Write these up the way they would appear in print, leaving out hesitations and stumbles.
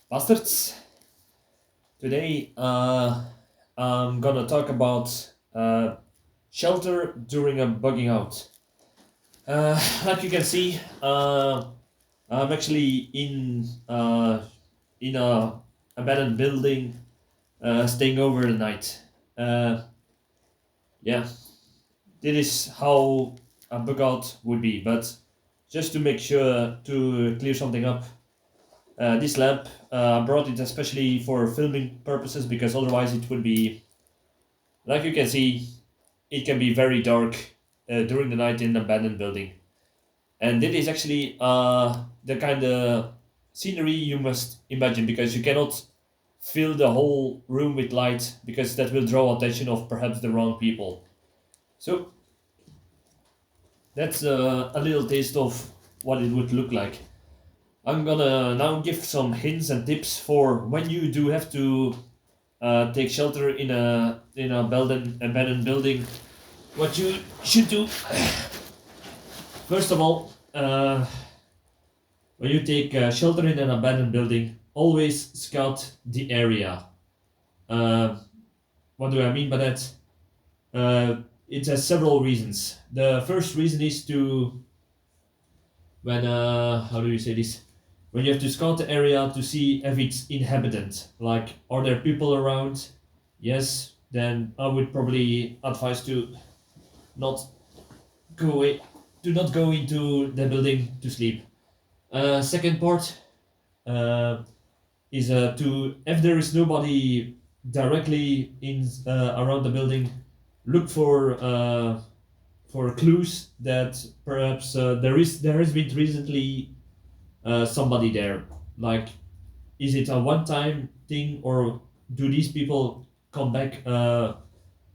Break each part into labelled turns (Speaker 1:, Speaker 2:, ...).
Speaker 1: Bastards. Today, I'm gonna talk about shelter during a bugging out. Like you can see, I'm actually in a abandoned building, staying over the night. Uh, yeah, this is how a bug out would be. But just to make sure to clear something up, this lamp I brought it especially for filming purposes because otherwise it would be, like you can see, it can be very dark during the night in an abandoned building. And it is actually the kind of scenery you must imagine because you cannot fill the whole room with light because that will draw attention of perhaps the wrong people. So that's a little taste of what it would look like. I'm gonna now give some hints and tips for when you do have to take shelter in a abandoned building. What you should do, first of all, when you take shelter in an abandoned building, always scout the area. Uh, what do I mean by that? It has several reasons. The first reason is to when how do you say this? When you have to scout the area to see if it's inhabitant. Like, are there people around? Yes, then I would probably advise to not go i- do not go into the building to sleep. Second part uh, is to if there is nobody directly in around the building, look for clues that perhaps there has been recently somebody there. Like, is it a one-time thing or do these people come back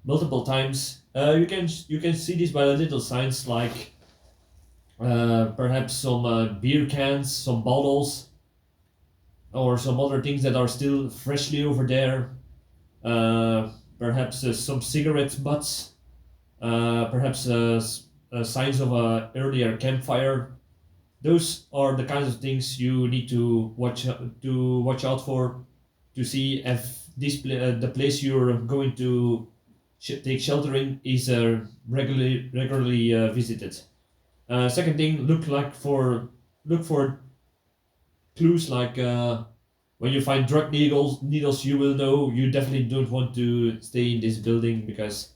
Speaker 1: multiple times? You can see this by the little signs like perhaps some beer cans, some bottles, or some other things that are still freshly over there. Perhaps some cigarette butts. Perhaps signs of a earlier campfire. Those are the kinds of things you need to watch out for to see if the place you're going to take shelter in is regularly visited. Second thing, look for clues like when you find drug needles, you will know you definitely don't want to stay in this building because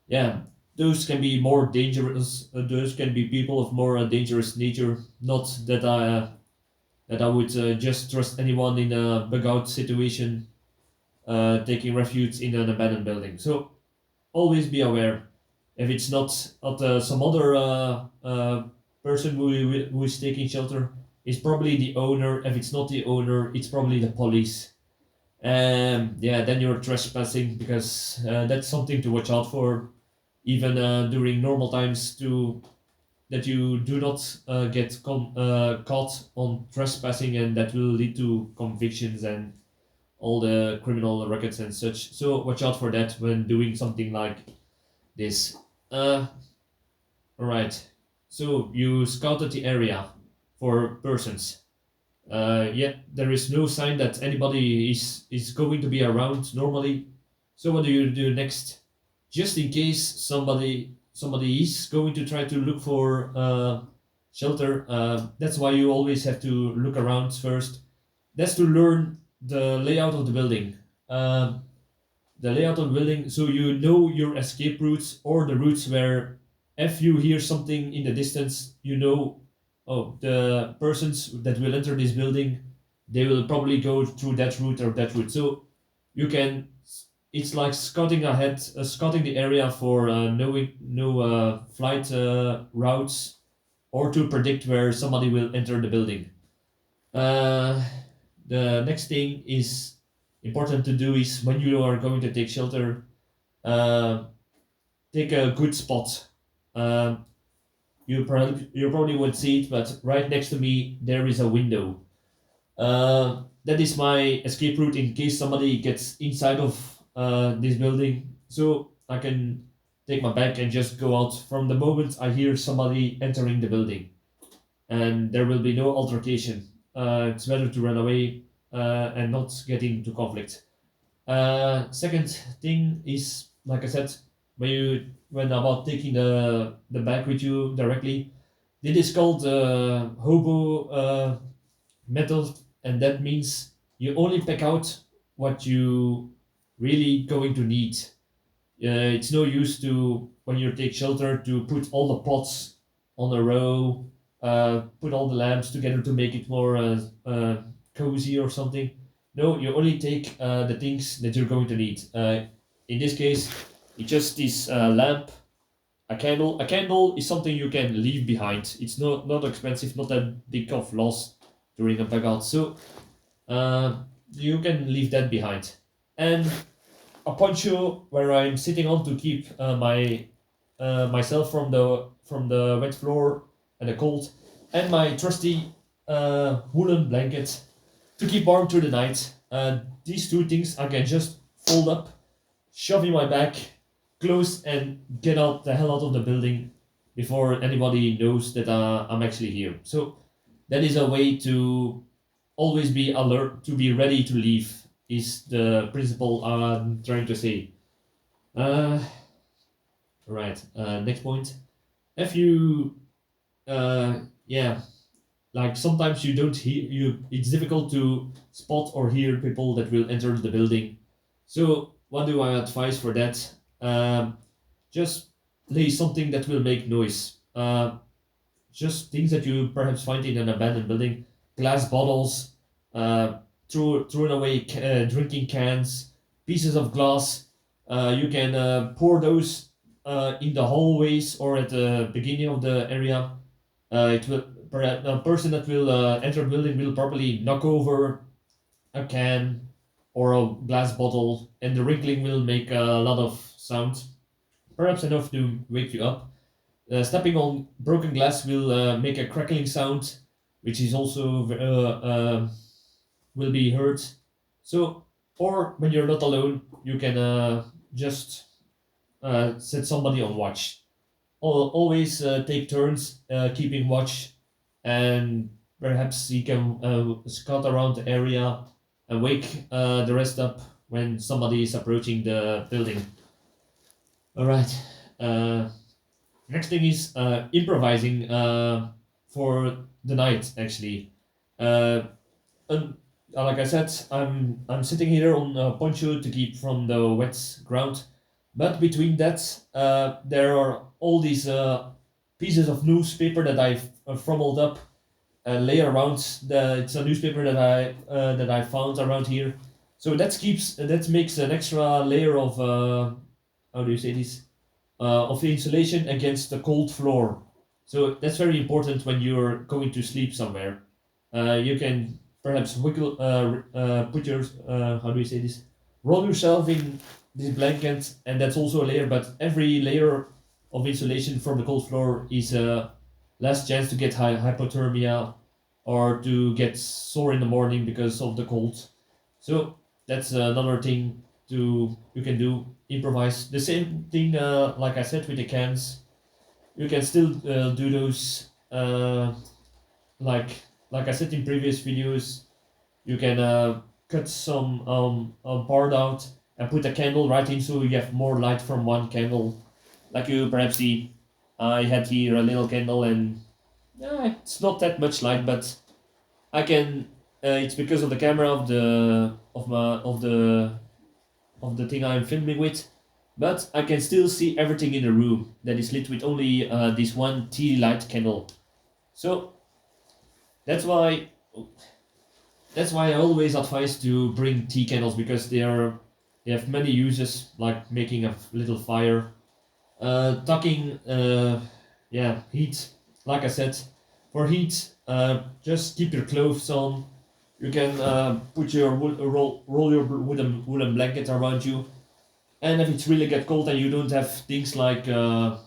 Speaker 1: yeah, those can be more dangerous. Those can be people of more dangerous nature. Not that I would just trust anyone in a bug out situation, taking refuge in an abandoned building. So always be aware. If it's not at some other person who is taking shelter, it's probably the owner. If it's not the owner, it's probably the police. Yeah, then you're trespassing because that's something to watch out for, even during normal times, to that you do not get caught on trespassing, and that will lead to convictions and all the criminal records and such. So watch out for that when doing something like this. Uh, alright. So you scouted the area for persons. Yet there is no sign that anybody is going to be around normally. So what do you do next? Just in case somebody is going to try to look for shelter. That's why you always have to look around first. That's to learn the layout of the building. The layout of the building, so you know your escape routes or the routes where, if you hear something in the distance, you know, oh, the persons that will enter this building, they will probably go through that route or that route. So you can, it's like scouting ahead, scouting the area for knowing no flight routes, or to predict where somebody will enter the building. Uh, the next thing is important to do is when you are going to take shelter, uh, take a good spot. Um, you probably won't see it, but right next to me there is a window. That is my escape route in case somebody gets inside of this building. So I can take my bag and just go out from the moment I hear somebody entering the building, and there will be no altercation. It's better to run away and not get into conflict. Second thing is, like I said, when about taking the bag with you directly, it is called hobo method, and that means you only pack out what you really going to need. It's no use to when you take shelter to put all the pots on a row, put all the lamps together to make it more cozy or something. No, you only take the things that you're going to need. In this case, it's just this lamp, a candle. A candle is something you can leave behind. It's not expensive, not that big of loss during a bug out. So you can leave that behind. And a poncho where I'm sitting on to keep my myself from the wet floor and the cold, and my trusty woolen blanket to keep warm through the night. These two things I can just fold up, shove in my bag, close, and get out the hell out of the building before anybody knows that I'm actually here. So that is a way to always be alert, to be ready to leave, is the principle I'm trying to say. Uh, right. Next point. If you, yeah, like sometimes you don't hear you. It's difficult to spot or hear people that will enter the building. So what do I advise for that? Just lay something that will make noise. Just things that you perhaps find in an abandoned building, glass bottles, uh, thrown away drinking cans, pieces of glass. You can pour those in the hallways or at the beginning of the area. It will perhaps a person that will enter the building will probably knock over a can or a glass bottle, and the wrinkling will make a lot of sound, perhaps enough to wake you up. Stepping on broken glass will make a crackling sound, which is also will be heard. So, or when you're not alone, you can just set somebody on watch. Always take turns keeping watch, and perhaps he can scout around the area and wake the rest up when somebody is approaching the building. All right. Uh, Next thing is improvising for the night. Actually, uh, and, like I said, I'm sitting here on a poncho to keep from the wet ground, but between that, there are all these pieces of newspaper that I've frumbled up and lay around. It's a newspaper that I found around here, so that makes an extra layer of how do you say this, of the insulation against the cold floor. So that's very important when you're going to sleep somewhere. You can perhaps put your, how do you say this? Roll yourself in this blanket, and that's also a layer, but every layer of insulation from the cold floor is less chance to get hypothermia or to get sore in the morning because of the cold. So that's another thing you can do. Improvise the same thing like I said with the cans. You can still do those like I said in previous videos. You can cut some board out and put a candle right in, so you have more light from one candle. Like you perhaps see, I had here a little candle, and it's not that much light, but I can. It's because of the camera of the thing I'm filming with, but I can still see everything in the room that is lit with only this one tea light candle. So that's why I always advise to bring tea candles, because they have many uses, like making a little fire, tucking, yeah, heat. Like I said, for heat, just keep your clothes on. You can put your roll your woolen blanket around you, and if it's really get cold and you don't have things like how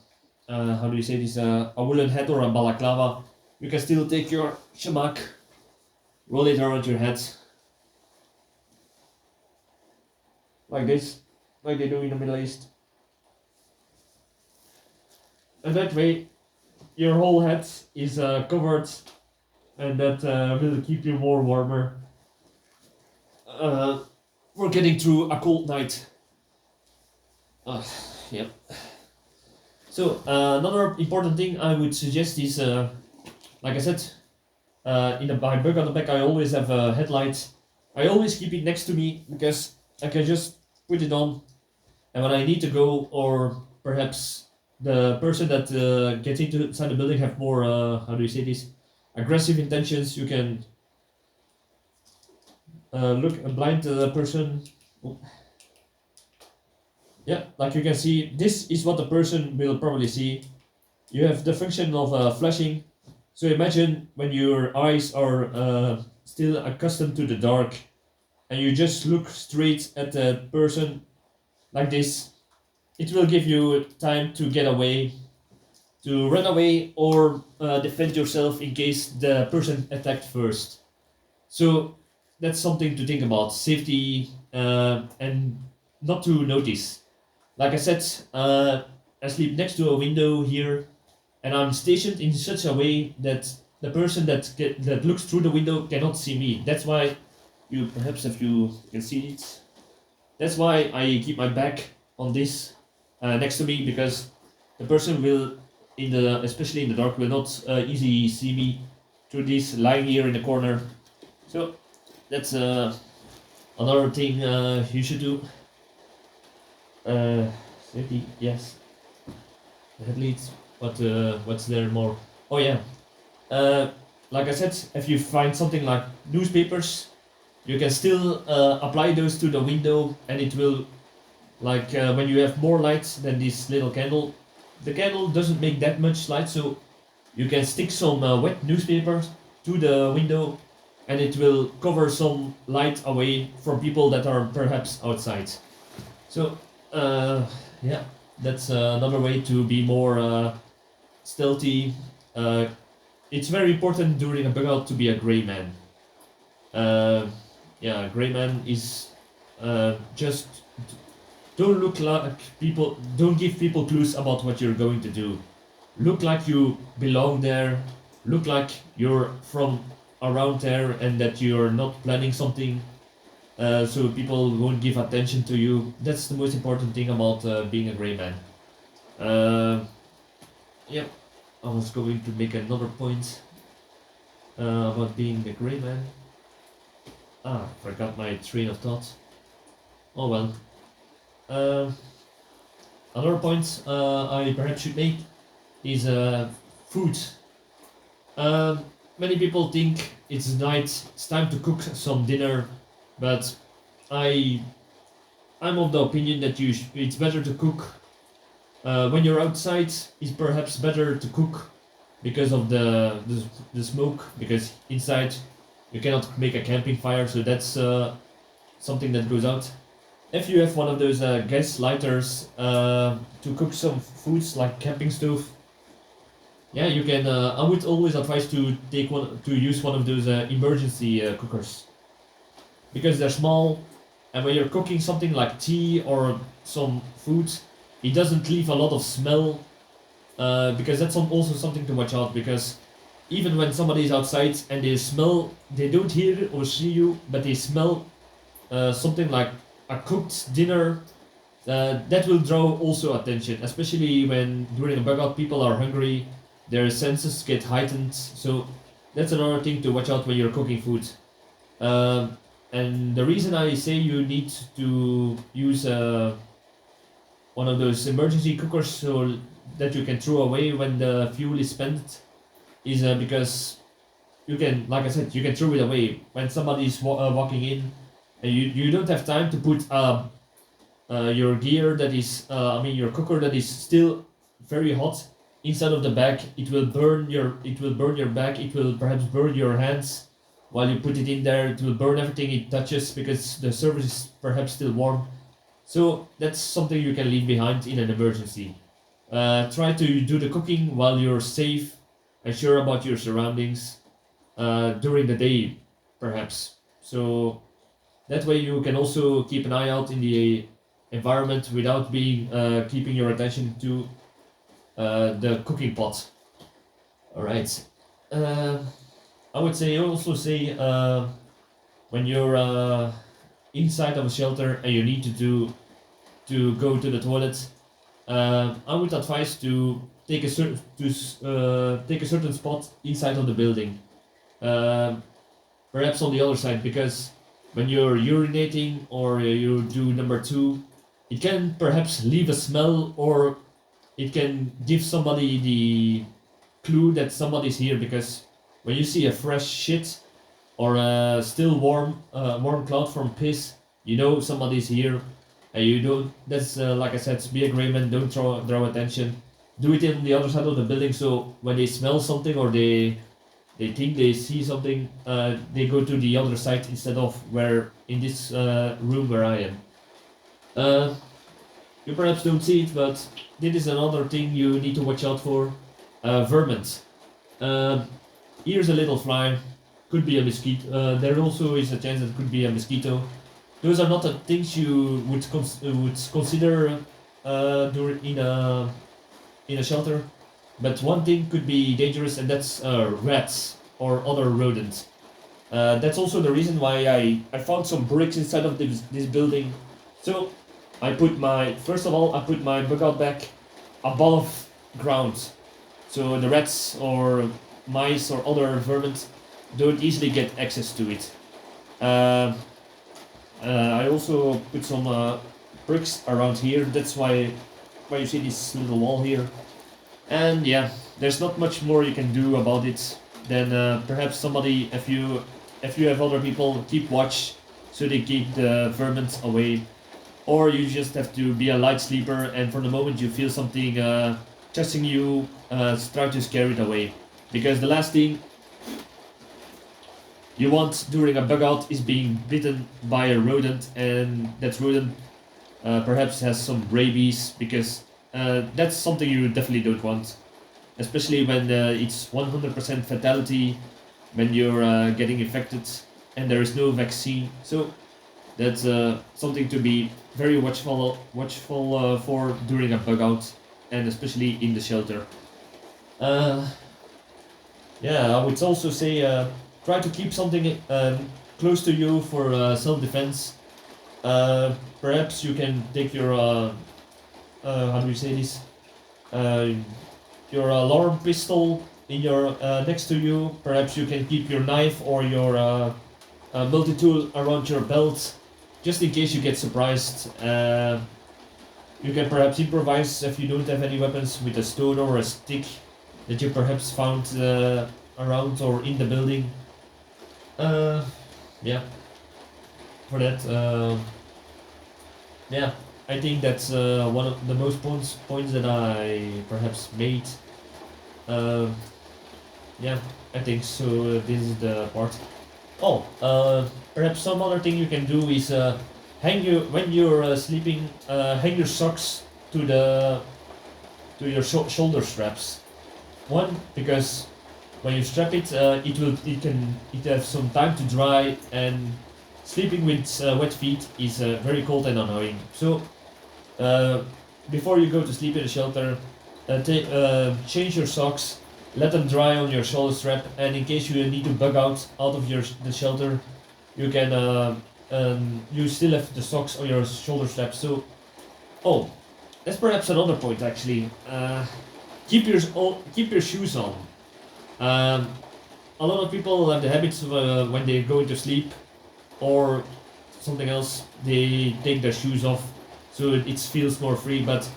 Speaker 1: do you say this, a woolen hat or a balaclava, you can still take your shamak, roll it around your head like this, like they do in the Middle East, and that way your whole head is covered, and that will keep you more warmer. for getting through a cold night. Yep. So another important thing I would suggest is, like I said, in my bug on the back I always have a headlight. I always keep it next to me because I can just put it on, and when I need to go, or perhaps the person that gets inside the building have more, how do you say this, aggressive intentions, you can look a blind person. Oh. Yeah, like you can see, this is what the person will probably see. You have the function of flashing. So imagine when your eyes are still accustomed to the dark, and you just look straight at the person like this. It will give you time to get away, to run away, or defend yourself in case the person attacked first. So that's something to think about, safety, and not to notice. Like I said, I sleep next to a window here, and I'm stationed in such a way that the person that looks through the window cannot see me. That's why you, perhaps if you can see it, that's why I keep my back on this next to me, because the person will, especially in the dark, will not easily see me through this lying here in the corner. So that's another thing you should do. Safety, yes. The headlights. What's there more? Oh yeah. Like I said, if you find something like newspapers, you can still apply those to the window, and it will, like when you have more light than this little candle, the candle doesn't make that much light, so you can stick some wet newspapers to the window, and it will cover some light away from people that are perhaps outside. So yeah, that's another way to be more stealthy. It's very important during a bug out to be a gray man. Yeah, gray man is just don't look like people. Don't give people clues about what you're going to do. Look like you belong there. Look like you're from around there and that you're not planning something. So people won't give attention to you. That's the most important thing about being a gray man. Yep, I was going to make another point about being a gray man. Forgot my train of thought. Oh well. Another point I perhaps should make is food. Many people think it's night, it's time to cook some dinner, but I'm of the opinion that it's better to cook when you're outside. It's perhaps better to cook because of the smoke, because inside you cannot make a camping fire, so that's something that goes out. If you have one of those gas lighters to cook some foods like camping stove, yeah, you can. I would always advise to use one of those emergency cookers, because they're small, and when you're cooking something like tea or some food, it doesn't leave a lot of smell. Because that's also something to watch out, because even when somebody is outside and they smell, they don't hear or see you, but they smell something like a cooked dinner, that will draw also attention, especially when during a bug out people are hungry, their senses get heightened. So that's another thing to watch out when you're cooking food. And the reason I say you need to use one of those emergency cookers so that you can throw away when the fuel is spent is because you can, like I said, you can throw it away when somebody is walking in, and you don't have time to put your gear that is, your cooker that is still very hot inside of the bag. It will burn your back. It will perhaps burn your hands while you put it in there. It will burn everything it touches because the surface is perhaps still warm. So that's something you can leave behind in an emergency. Try to do the cooking while you're safe and sure about your surroundings during the day, perhaps. So that way you can also keep an eye out in the environment without being keeping your attention to the cooking pot. All right. I would say also say when you're inside of a shelter and you need to go to the toilet, I would advise to take take a certain spot inside of the building, um, perhaps on the other side, because when you're urinating or you do number two, it can perhaps leave a smell, or it can give somebody the clue that somebody's here, because when you see a fresh shit or a still warm cloud from piss, you know somebody's here, and you don't. That's like I said, be a grey man. Don't draw attention. Do it in the other side of the building, so when they smell something or they think they see something, they go to the other side instead of where in this room where I am. Uh, you perhaps don't see it, but this is another thing you need to watch out for. Vermin. Um, Here's a little fly. Could be a mosquito. There also is a chance that it could be a mosquito. Those are not the things you would consider during in a shelter. But one thing could be dangerous, and that's rats or other rodents. That's also the reason why I found some bricks inside of this building. So first of all I put my bug out bag above ground, so the rats or mice or other vermin don't easily get access to it. Uh, I also put some bricks around here. That's why you see this little wall here. And yeah, there's not much more you can do about it than perhaps somebody, if you have other people, keep watch so they keep the vermin away, or you just have to be a light sleeper, and for the moment you feel something touching you, try to scare it away, because the last thing you want during a bug out is being bitten by a rodent, and that rodent perhaps has some rabies, because that's something you definitely don't want, especially when it's 100% fatality when you're getting infected and there is no vaccine. So that's something to be very watchful for during a bug out, and especially in the shelter. Uh, yeah, I would also say try to keep something close to you for self-defense. Perhaps you can take your how do we say this? Uh, your alarm pistol in your next to you. Perhaps you can keep your knife or your multi-tool around your belt, just in case you get surprised. You can perhaps improvise if you don't have any weapons with a stone or a stick that you perhaps found around or in the building. Yeah, for that. Yeah, I think that's one of the most points that I perhaps made. Um, yeah, I think so. This is the part. Oh, perhaps some other thing you can do is when you're sleeping, hang your socks to your shoulder straps. One, because when you strap it, it has some time to dry, and sleeping with wet feet is very cold and annoying. So uh, before you go to sleep in a shelter, change your socks, let them dry on your shoulder strap, and in case you need to bug out of the shelter, you can you still have the socks on your shoulder strap. So, oh, that's perhaps another point actually. Keep your shoes on. Um, a lot of people have the habits of, when they go into sleep or something else, they take their shoes off, so it feels more free. But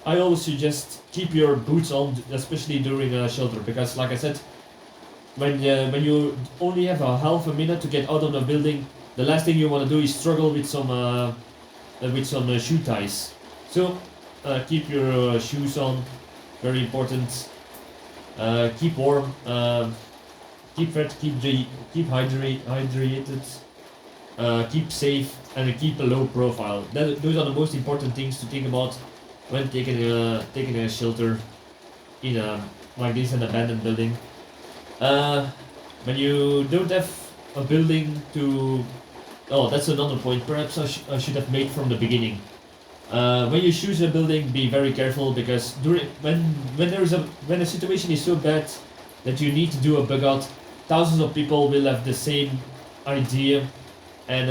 Speaker 1: I always suggest keep your boots on, especially during a shelter, because like I said, when you only have a half a minute to get out of the building, the last thing you want to do is struggle with some shoe ties. So keep your shoes on, very important. Keep warm, keep fed, keep hydrated, keep safe, and keep a low profile. Those are the most important things to think about when taking a shelter in like this, an abandoned building. When you don't have a building to, oh, that's another point. Perhaps I should have made from the beginning. When you choose a building, be very careful, because when a situation is so bad that you need to do a bug out, thousands of people will have the same idea, and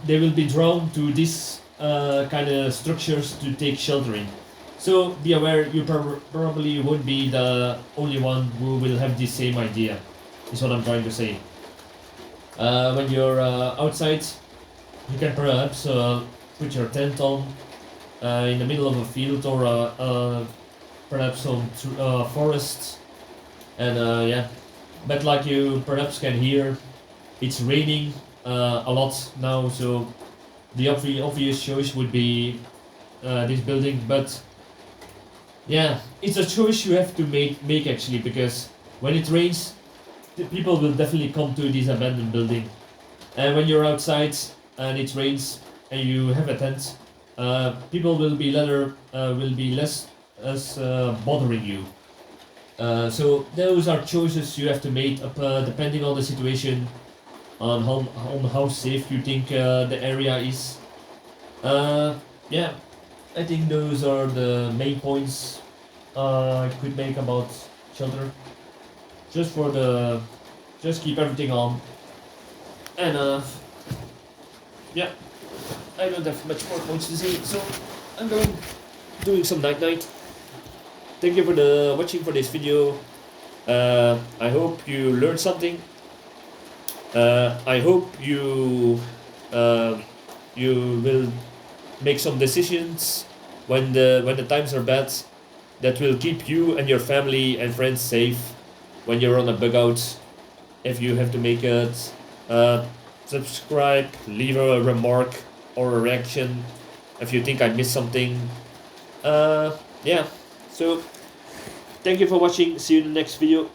Speaker 1: they will be drawn to this kind of structures to take shelter in. So be aware, you probably won't be the only one who will have the same idea, is what I'm trying to say. When you're outside, you can perhaps put your tent on in the middle of a field or perhaps some forest. And yeah, but like you perhaps can hear, it's raining a lot now, so the obvious choice would be this building. But yeah, it's a choice you have to make actually, because when it rains, the people will definitely come to this abandoned building. And when you're outside and it rains and you have a tent, people will be less as bothering you. So those are choices you have to make depending on the situation, on how safe you think the area is. Yeah, I think those are the main points I could make about shelter. Just keep everything on, and yeah, I don't have much more points to say, so I'm doing some night. Thank you for the watching for this video. I hope you learned something. I hope you will make some decisions when the times are bad that will keep you and your family and friends safe when you're on a bug out. If you have to make it, subscribe, leave a remark or a reaction if you think I missed something. Yeah, so thank you for watching. See you in the next video.